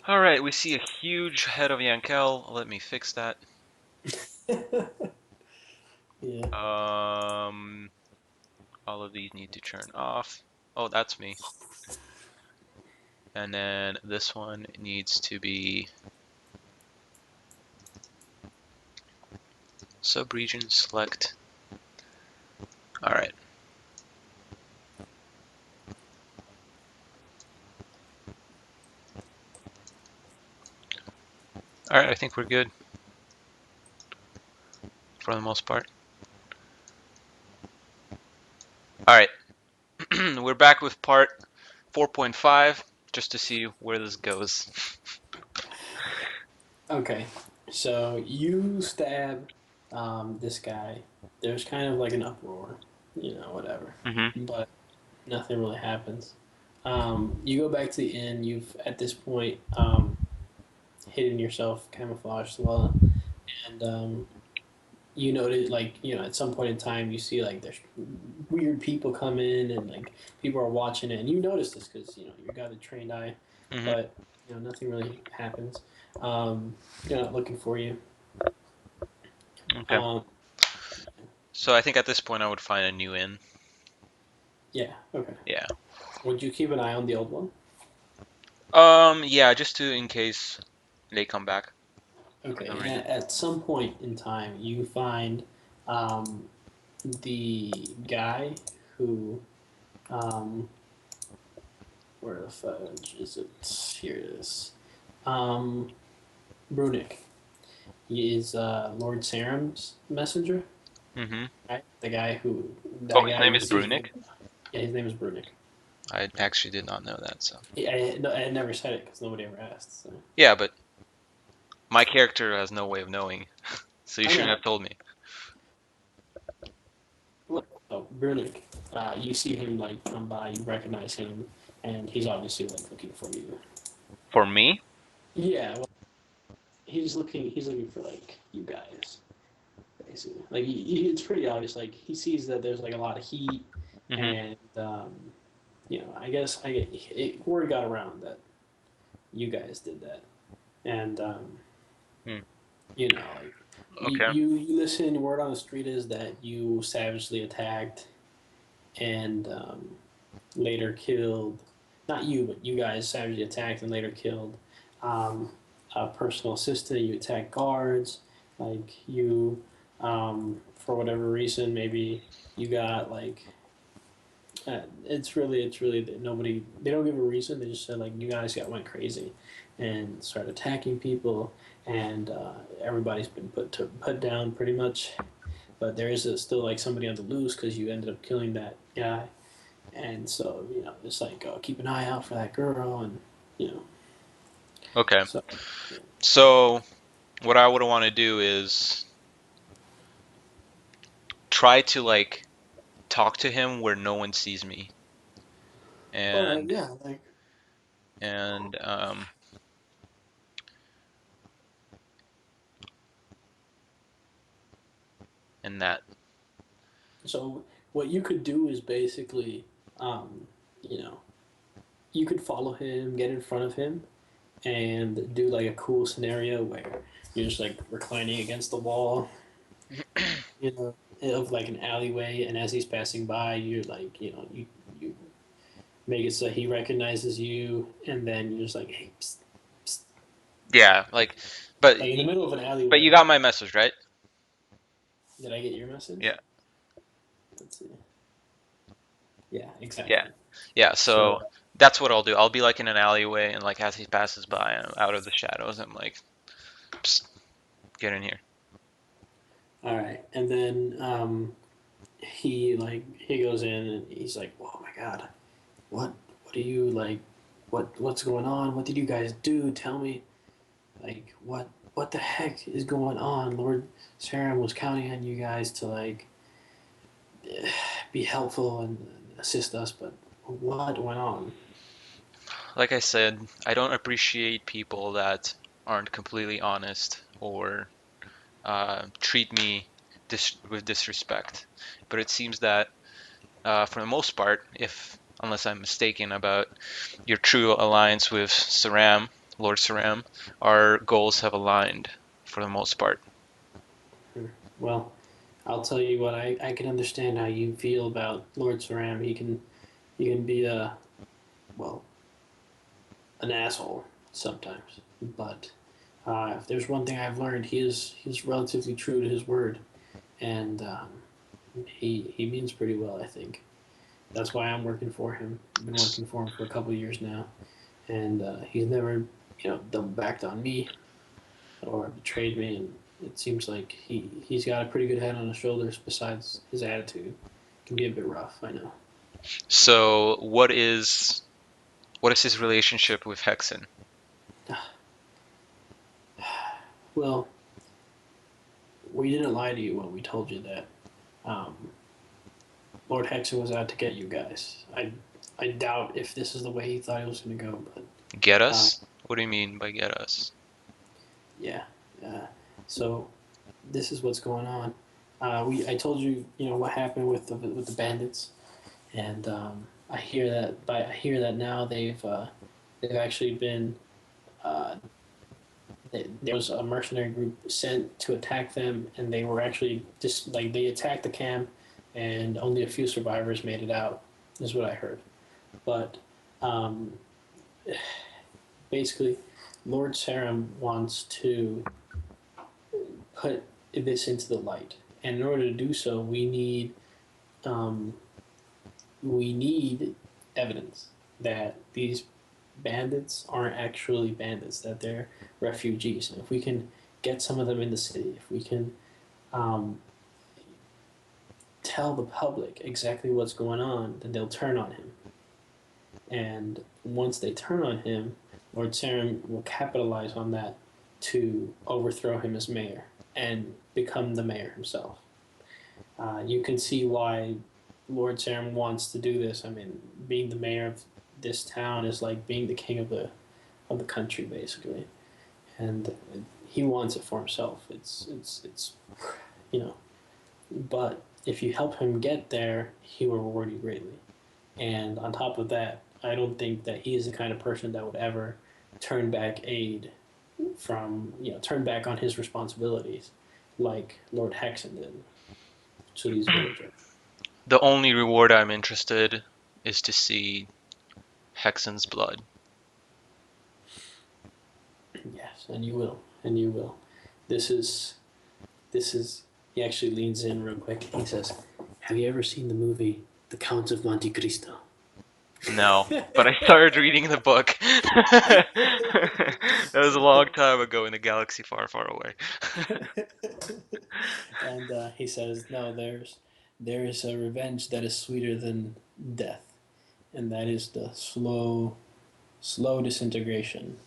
All right, we see a huge head of Yankel. Let me fix that. Yeah. Um, all of these need to turn off. Oh, that's me. And then this one needs to be subregion select. All right. All right, I think we're good for the most part. All right, we're back with part 4.5 just to see where this goes. Okay. So you stab this guy. There's kind of like an uproar, whatever. Mm-hmm. But nothing really happens. You go back to the inn. You've at this point hidden yourself, camouflaged well, and you notice like at some point in time you see like there's weird people come in and like people are watching it, and you notice this because you got a trained eye, Mm-hmm. but nothing really happens. They're not looking for you. Okay. Um, So I think at this point I would find a new inn. yeah, okay. Yeah. Would you keep an eye on the old one? Yeah, just to in case they come back for Okay, some and reason. at some point in time you find um, the guy who um, where the fudge is it? Here it is. Um, Brunick. He is Lord Saram's messenger, Mm-hmm. right? The guy who Oh, that his guy name who is sees Brunick? the yeah, his name is Brunick. I actually did not know that, so. No, I had never said it because nobody ever asked. So. Yeah, but my character has no way of knowing, so you I shouldn't know. have told me. Look, oh, Brunick. You see him like come by. You recognize him, and he's obviously like looking for you. For me? Yeah, well, He's looking for like you guys, basically. Like it's pretty obvious. Like he sees that there's like a lot of heat, Mm-hmm. and I guess word got around that you guys did that, and Hmm. like Okay. you listen. Word on the street is that you savagely attacked and later killed. Not you, but you guys savagely attacked and later killed um, a personal assistant. You attacked guards. Like for whatever reason, maybe you got like it's really that nobody they don't give a reason. They just said like you guys got went crazy and started attacking people, and everybody's been put down pretty much. But there is still like somebody on the loose because you ended up killing that guy, and so it's like keep an eye out for that girl, and you know Okay. so yeah. So what I would want to do is try to like talk to him where no one sees me, and Yeah, like and and that. so what you could do is basically you know you could follow him, get in front of him, and do like a cool scenario where you're just like reclining against the wall, of like an alleyway, and as he's passing by, you're like, you make it so he recognizes you, and then you're just like, hey, psst, psst, Yeah, but like in the middle of an but you alleyway. got my message, right? Did I get your message? Yeah. Let's see. Yeah, Yeah. exactly. Yeah, So, so that's what I'll do. I'll be like in an alleyway and like as he passes by, I'm out of the shadows. I'm like, psst, get in here. all right, and then he goes in and he's like, "Oh my god, what are you like? What's going on? What did you guys do? Tell me, like what the heck is going on? Lord Saram was counting on you guys to like be helpful and assist us, but what went on?" Like I said, I don't appreciate people that aren't completely honest or treat me with disrespect. But it seems that for the most part, if unless I'm mistaken about your true alliance with Saram, Lord Saram, our goals have aligned for the most part. Well, I'll tell you what. I can understand how you feel about Lord Saram. He can be a well an asshole sometimes, but if there's one thing I've learned, he's relatively true to his word, and he means pretty well. I think that's why I'm working for him. I've been working for him for a couple of years now, and he's never double backed on me or betrayed me, and it seems like he's got a pretty good head on his shoulders. Besides his attitude, it can be a bit rough. I know. So what is his relationship with Hexen? Well, we didn't lie to you when we told you that um, Lord Hexen was out to get you guys. I doubt if this is the way he thought it was going to go, but Get uh, us? What do you mean by get us? yeah. So this is what's going on. I told you what happened with the bandits, and I hear that now they've actually been there was a mercenary group sent to attack them, and they were actually just like they attacked the camp, and only a few survivors made it out. Is what I heard. But um, basically, Lord Sarum wants to put this into the light, and in order to do so, um, we need evidence that these bandits aren't actually bandits; that they're refugees. And if we can get some of them in the city, if we can um, tell the public exactly what's going on, then they'll turn on him. And once they turn on him, Lord Sarum will capitalize on that to overthrow him as mayor and become the mayor himself. You can see why Lord Sarum wants to do this. I mean, being the mayor of this town is like being the king of the country, basically, and he wants it for himself. It's you know, but if you help him get there, he will reward you greatly. And on top of that, I don't think that he is the kind of person that would ever turn back aid turn back on his responsibilities like Lord Hexen did to these villagers. The only reward I'm interested is to see Hexen's blood. Yes, and you will, and you will. This is this is. He actually leans in real quick. He says, "Have you ever seen the movie The Count of Monte Cristo?" No, but I started reading the book. That was a long time ago in a galaxy far, far away. And he says, "No, there is a revenge that is sweeter than death, and that is the slow disintegration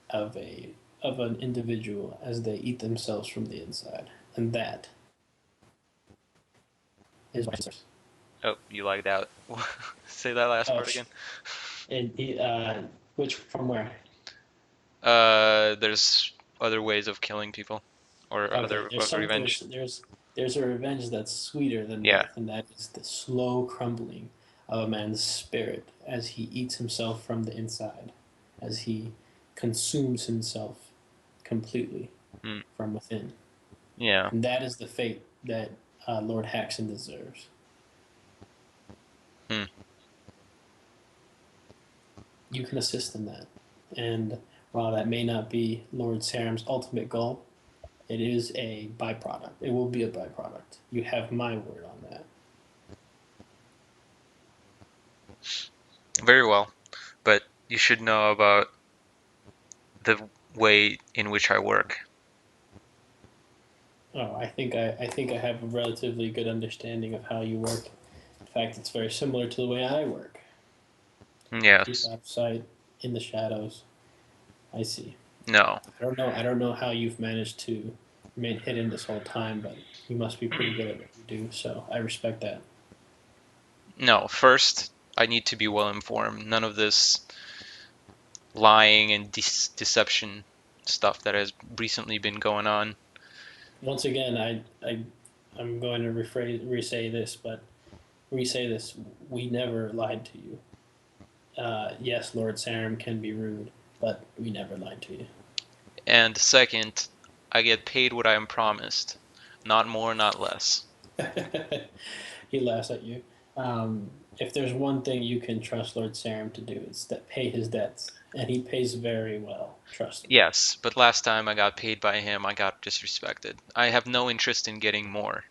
of an individual as they eat themselves from the inside, and that is what." Oh, you lagged out. Say that last Oh, part again. and which from where? There's other ways of killing people, or Okay, other of revenge. there's a revenge that's sweeter than Yeah. death, and that is the slow crumbling of a man's spirit as he eats himself from the inside, as he consumes himself completely Mm, from within, yeah. and that is the fate that Lord Haxon deserves. Hmm. You can assist in that, and while that may not be Lord Saram's ultimate goal, it is a byproduct. It will be a byproduct. You have my word on that. Very well. But you should know about the way in which I work. Oh, I think I have a relatively good understanding of how you work. In fact, it's very similar to the way I work. Keep Yes. out of sight, in the shadows. I see. No. I don't know how you've managed to remain hidden this whole time, but you must be pretty good at what you do. So I respect that. No. First, I need to be well informed. None of this lying and deception stuff that has recently been going on. Once again, I'm going to re-say this. We never lied to you. Yes, Lord Sarum can be rude, but we never lied to you. And second, I get paid what I am promised, not more, not less. He laughs at you. Um, if there's one thing you can trust Lord Sarum to do, it's that pay his debts, and he pays very well. Trust me. Yes, but last time I got paid by him, I got disrespected. I have no interest in getting more.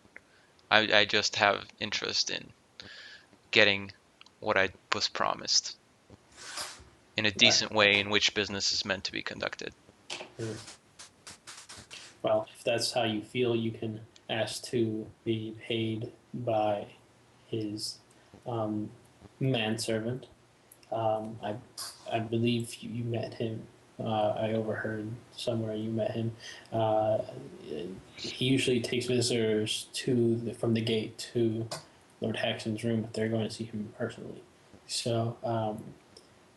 I just have interest in getting what I was promised in a Right. decent way in which business is meant to be conducted. Mm. Well, if that's how you feel, you can ask to be paid by his um, manservant. I believe you met him. I overheard somewhere you met him. Uh, he usually takes visitors from the gate to Lord Haxon's room if they're going to see him personally. So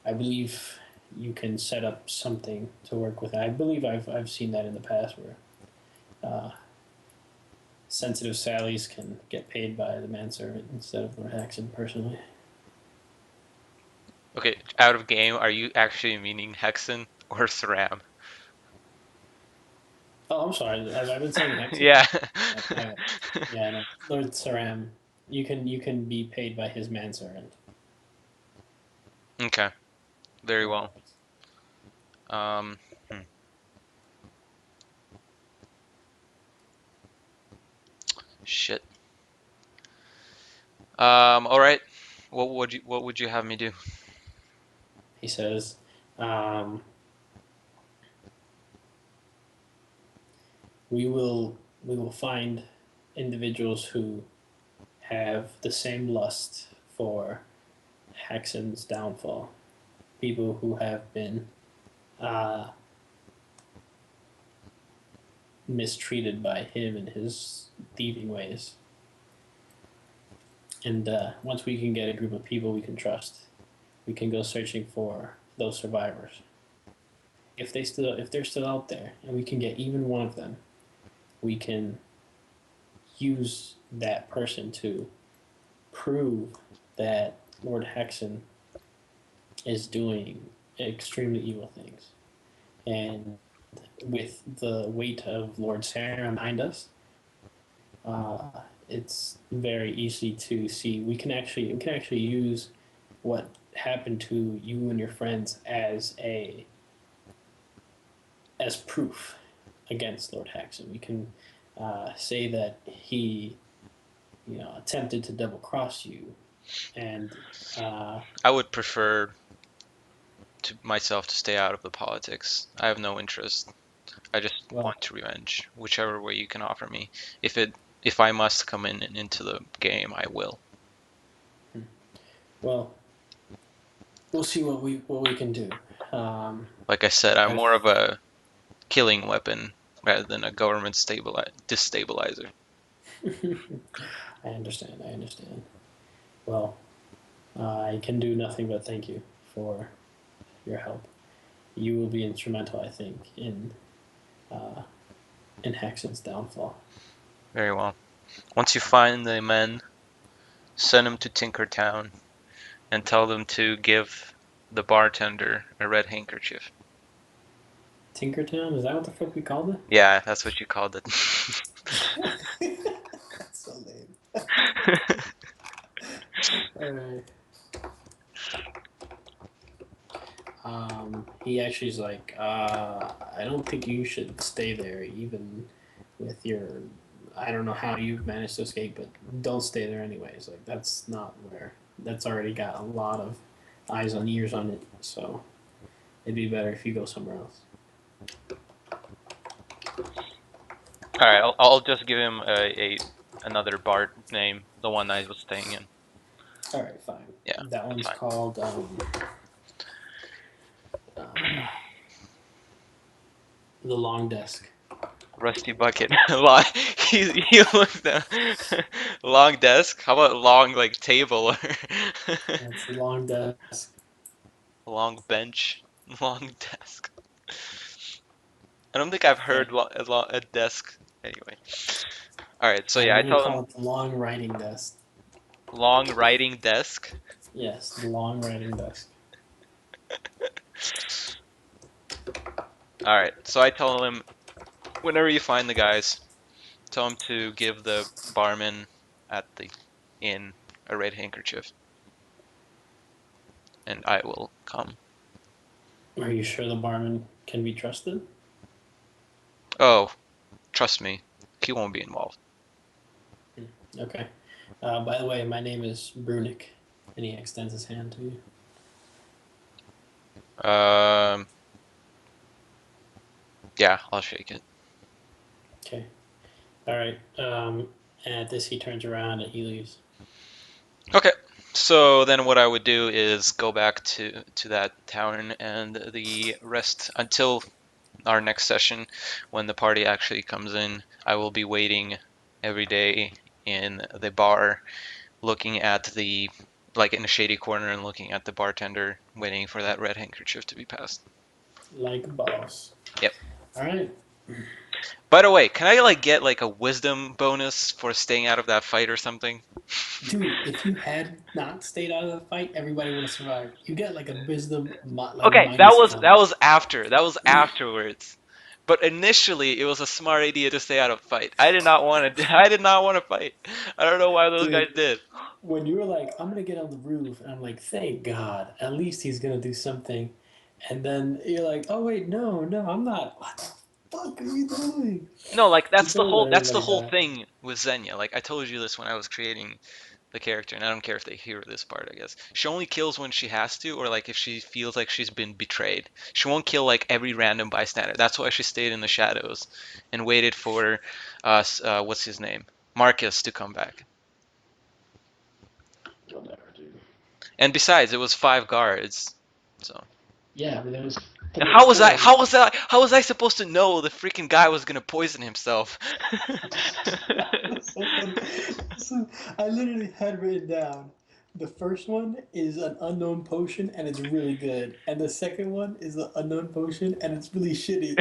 I believe you can set up something to work with. I believe I've seen that in the past where uh, sensitive Sallies can get paid by the manservant instead of Lord Haxon personally. Okay, out of game, are you actually meaning Hexen or Thram? Oh, I'm sorry. Have I been saying Haxon? Yeah. My Yeah, no. Lord Saram, you can be paid by his manservant. Okay, very My well. apologies. Um, hmm, shit. All right. What would you have me do? He says, um, we will find individuals who have the same lust for Haxon's downfall. People who have been uh, mistreated by him and his thieving ways. And once we can get a group of people we can trust, we can go searching for those survivors. If they're still out there, and we can get even one of them, we can use that person to prove that Lord Hexen is doing extremely evil things. And with the weight of Lord Sarum behind us, uh, it's very easy to see. We can actually use what happened to you and your friends as proof against Lord Hexen. We can say that he, attempted to double cross you, and uh, I would prefer to myself to stay out of the politics. I have no interest. I just well, want to revenge, whichever way you can offer me. If I must come in and into the game, I will. well, we'll see what we can do. Um, Like I said, I'm I've more of a killing weapon rather than a government destabilizer. I understand. I understand. Well, I can do nothing but thank you for your help. You will be instrumental, I think, uh, in Hexen's downfall. Very well. Once you find the men, send them to Tinkertown and tell them to give the bartender a red handkerchief. Tinkertown, is that what the fuck we called Yeah, that's what you called it. it? So lame. All right. He actually is like, I don't think you should stay there, even with your. I don't know how you've managed to escape, but don't stay there anyways. Like that's not where. That's already got a lot of eyes and ears on it. So it'd be better if you go somewhere else. All right, I'll just give him a another bar name, the one I was staying in. All right, fine. Yeah, That that's one's fine. called uh, the Long Desk. Rusty bucket. He looked down. Long desk. How about long like table or That's the Long Desk. long bench? Long desk. I don't think I've heard Okay. a desk. Anyway. All right. So yeah, I'm I gonna tell him call it the Long Writing Desk. long writing desk. Yes, the Long Writing Desk. All right. So I tell him whenever you find the guys, tell him to give the barman at the inn a red handkerchief, and I will come. Are you sure the barman can be trusted? Oh, trust me, he won't be involved. Okay. By the way, my name is Brunick, and he extends his hand to you. Um, yeah, I'll shake it. Okay. All right. And at this, he turns around and he leaves. Okay. So then what I would do is go back to that tavern and the rest until our next session when the party actually comes in. I will be waiting every day in the bar looking at the like in a shady corner and looking at the bartender waiting for that red handkerchief to be passed. Like a boss. Yep. All right. By the way, can I like get like a wisdom bonus for staying out of that fight or something? Dude, if you had not stayed out of the fight, everybody would have survived. You get like a wisdom, like Okay, that minus was one. that was after. That was afterwards. But initially, it was a smart idea to stay out of fight. I did not want to. I did not want to fight. I don't know why those guys Dude, did. when you were like, I'm gonna get on the roof, and I'm like, thank God, at least he's gonna do something. And then you're like, oh wait, no, no, I'm not. What the fuck are you doing? No, like You could have let that's the everybody whole die. thing with Xenia. Like I told you this when I was creating the character, and I don't care if they hear this part, I guess. She only kills when she has to, or like if she feels like she's been betrayed. She won't kill like every random bystander. That's why she stayed in the shadows and waited for what's his name? Marcus to come back. Whatever, dude. And besides, it was five guards. So Yeah, but there was and three, four. how was I supposed to know the freaking guy was gonna poison himself? That's so funny. So I literally had written down the first one is an unknown potion and it's really good, and the second one is an unknown potion and it's really shitty.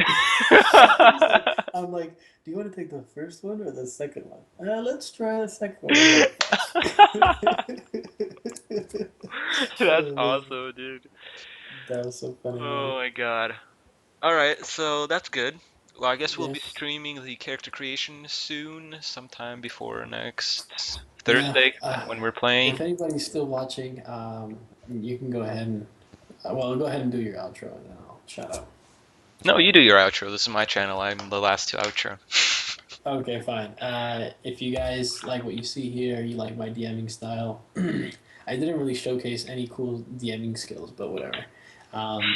I'm like, do you want to take the first one or the second one? Let's try the second one. I'm like, fuck. That's Oh man, awesome, dude. that was so funny, man. Oh my god. All right, so that's good. Well, I guess we'll Yeah, be streaming the character creation soon, sometime before next yeah. Thursday when we're playing. If anybody's still watching, you can go ahead and well, go ahead and do your outro and then I'll shut up. No, you do your outro. This is my channel. I'm the last to outro. Okay, fine. If you guys like what you see here, you like my DMing style. I didn't really showcase any cool DMing skills, but whatever.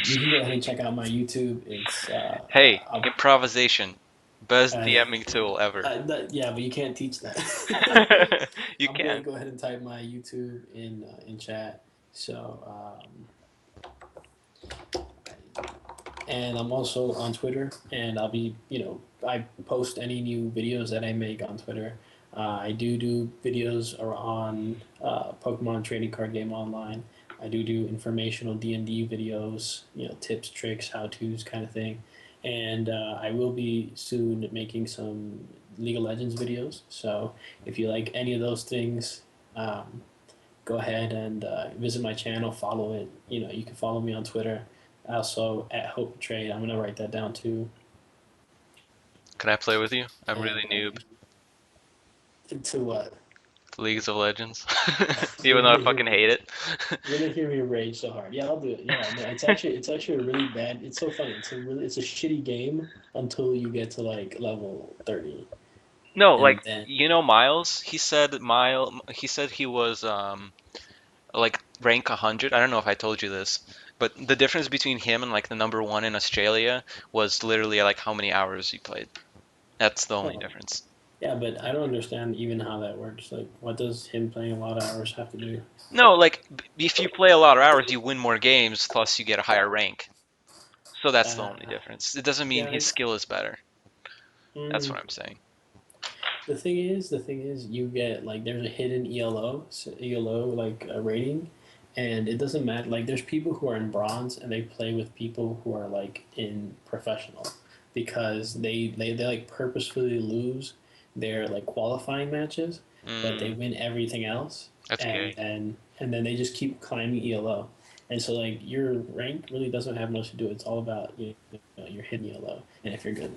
You can go ahead and check out my YouTube. It's Hey, I'll, improvisation. Best uh, DMing tool ever. yeah, but you can't teach that. You I'm gonna can. go ahead and type my YouTube in chat. So and I'm also on Twitter, and I'll be, I post any new videos that I make on Twitter. I do videos on Pokemon trading card game online. I do informational D&D videos, tips, tricks, how tos, kind of thing. And I will be soon making some League of Legends videos. So if you like any of those things, um, go ahead and visit my channel, follow it. You can follow me on Twitter. Also at Hope Trade. I'm gonna write that down too. Can I play with you? I'm really And noob to what? to Leagues of Legends. You're Even though I gonna hear fucking me. hate it. You're gonna hear me rage so hard. Yeah, I'll do it. Yeah, no, it's actually a really bad. It's so funny. It's a shitty game until you get to like level 30, No, like and then Miles. He said he was like rank 100. I don't know if I told you this, but the difference between him and like the number one in Australia was literally like how many hours he played. That's the only oh difference. yeah, but I don't understand even how that works. Like, what does him playing a lot of hours have to do? No, like if you play a lot of hours, you win more games, plus you get a higher rank. So that's the Uh, only difference. It doesn't mean yeah. his skill is better. That's Mm, what I'm saying. the thing is, you get like there's a hidden ELO like a rating, and it doesn't matter. Like there's people who are in bronze and they play with people who are like in professional, because they like purposefully lose their like qualifying matches, but they Mm, win everything else, that's and gay. then and then they just keep climbing ELO. And so like your rank really doesn't have much to do. It's all about you're hitting yellow and if you're good.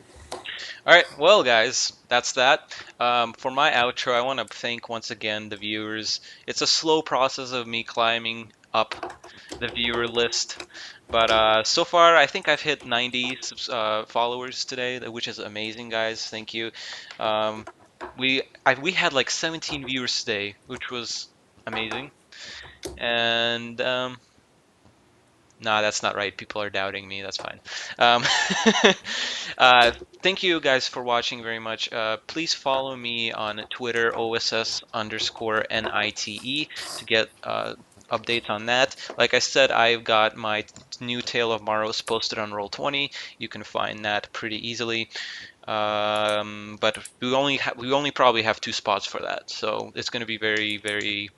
All right, well, guys, that's that. For my outro, I want to thank once again the viewers. It's a slow process of me climbing up the viewer list, but so far I think I've hit 90 followers today, which is amazing, guys. Thank you. Um, we had like 17 viewers today, which was amazing, and nah, that's not right. People are doubting me. That's fine. Um, uh, thank you guys for watching very much. Please follow me on Twitter, OSS underscore NITE, to get updates on that. Like I said, I've got my new Tale of Maros posted on Roll20. You can find that pretty easily. But we only probably have two spots for that, so it's going to be very, very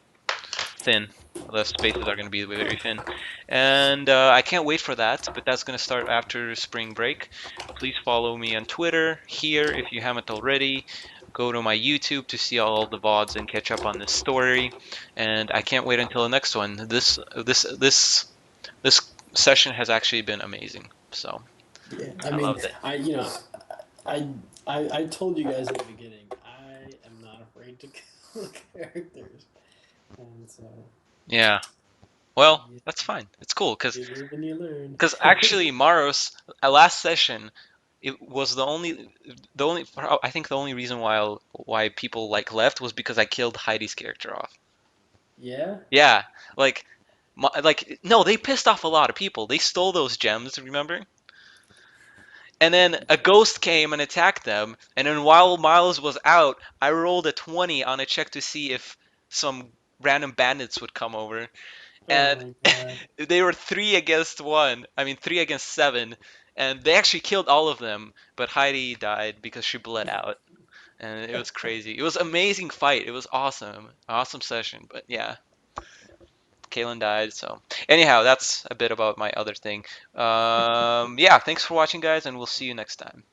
thin. The spaces are going to be very thin. And I can't wait for that, but that's going to start after spring break. Please follow me on Twitter here if you haven't already. Go to my YouTube to see all the VODs and catch up on this story. And I can't wait until the next one. This session has actually been amazing. So Yeah, I I mean, loved it. I I told you guys at the beginning, I am not afraid to kill characters, and so Yeah. Well, you, that's fine. It's cool you live and you learn. because actually Maros last session it was the only I think the only reason why people like left was because I killed Heidi's character off. Yeah. Yeah, like like no, they pissed off a lot of people. They stole those gems, remember? And then a ghost came and attacked them. And then while Miles was out, I rolled a 20 on a check to see if some random bandits would come over. Oh And my god. they were 3 against 1. I mean, 3 against 7. And they actually killed all of them, but Heidi died because she bled out. And it was crazy. It was an amazing fight. It was awesome. Awesome session. But yeah, Kalen died. So anyhow, that's a bit about my other thing. Yeah, thanks for watching, guys, and we'll see you next time.